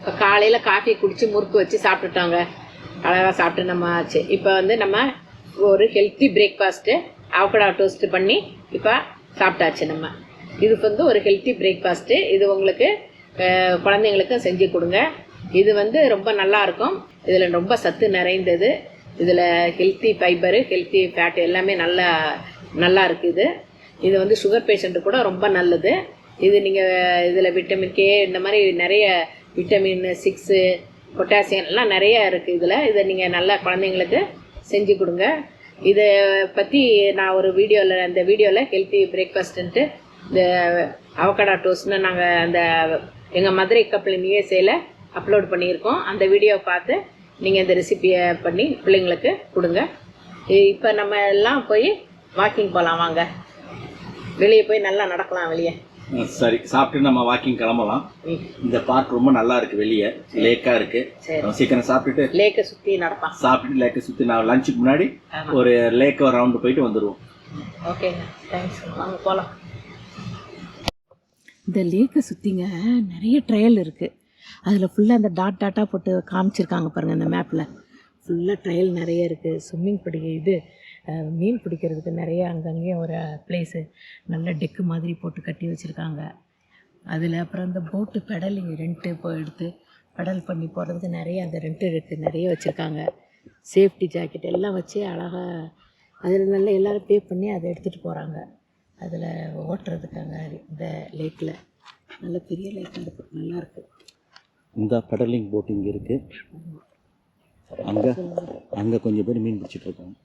இப்போ காலையில் காஃபி குடித்து முறுக்கு வச்சு சாப்பிட்டுட்டோங்க. அழகாக சாப்பிட்டு நம்ம ஆச்சு. இப்போ வந்து நம்ம ஒரு ஹெல்த்தி பிரேக்ஃபாஸ்ட்டு அவகடா டோஸ்ட்டு பண்ணி இப்போ சாப்பிட்டாச்சு. நம்ம இது வந்து ஒரு ஹெல்த்தி பிரேக்ஃபாஸ்ட்டு. இது உங்களுக்கு குழந்தைங்களுக்கும் செஞ்சு கொடுங்க. இது வந்து ரொம்ப நல்லாயிருக்கும். இதில் ரொம்ப சத்து நிறைந்தது. இதில் ஹெல்த்தி ஃபைபரு, ஹெல்த்தி ஃபேட் எல்லாமே நல்லா இருக்குது. இது வந்து சுகர் பேஷண்ட்டு கூட ரொம்ப நல்லது. இது நீங்கள் இதில் விட்டமின் கே இந்த மாதிரி நிறைய விட்டமின் 6 பொட்டாசியம் எல்லாம் நிறைய இருக்குது இதில். இதை நீங்கள் நல்லா குழந்தைங்களுக்கு செஞ்சு கொடுங்க. இதை பற்றி நான் ஒரு வீடியோவில், அந்த வீடியோவில் ஹெல்த்தி பிரேக்ஃபாஸ்ட்டுன்ட்டு இந்த அவகடா டோஸ்ட்னு நாங்கள் அந்த எங்கள் மதுரை கப்பலின் யூஎஸ்ஏல அப்லோட் பண்ணியிருக்கோம். அந்த வீடியோவை பார்த்து நீங்கள் இந்த ரெசிபியை பண்ணி பிள்ளைங்களுக்கு கொடுங்க. இப்போ நம்ம எல்லாம் போய் வாக்கிங் போகலாம். வாங்க, வெளியே போய் நல்லா நடக்கலாம். வெளியே சரி, சாப்பிட்டு நம்ம வாக்கிங் கிளம்பலாம். இந்த பார்க் ரொம்ப நல்லா இருக்கு. வெளியே லேக்கா இருக்கு. சீக்கிரம் சாப்பிட்டுட்டு லேக்கை சுற்றி நடப்பான். சாப்பிட்டுட்டு லேக்கை சுற்றி நான் லஞ்சுக்கு முன்னாடி ஒரு லேக்கை ரவுண்டு போயிட்டு வந்துடுவோம். ஓகேங்க, தேங்க்ஸ். வாங்க போகலாம். இந்த லேக்கை சுற்றிங்க நிறைய ட்ரையல் இருக்குது. அதில் ஃபுல்லாக அந்த டாட்டாக போட்டு காமிச்சிருக்காங்க பாருங்கள். அந்த மேப்பில் ஃபுல்லாக ட்ரையல் நிறைய இருக்குது. ஸ்விம்மிங் இது மீன் பிடிக்கிறதுக்கு நிறைய அங்கங்கேயும் ஒரு பிளேஸு, நல்ல டெக்கு மாதிரி போட்டு கட்டி வச்சுருக்காங்க. அதில் அப்புறம் இந்த போட்டு பெடலிங் ரெண்ட்டு எடுத்து பெடல் பண்ணி போகிறதுக்கு நிறைய அந்த ரெண்ட்டு இருக்குது, நிறைய வச்சுருக்காங்க. சேஃப்டி ஜாக்கெட் எல்லாம் வச்சு அழகாக அதில் நல்லா எல்லோரும் பே பண்ணி அதை எடுத்துகிட்டு போகிறாங்க. அதில் ஓட்டுறதுக்காங்க. இந்த லேக்கில் நல்ல பெரிய லேக் இருக்குது, நல்லாயிருக்கு. இந்த பெடலிங் போட் இங்கே இருக்குது. அங்கே கொஞ்சம் பேர் மீன் பிடிச்சிட்டு இருக்காங்க.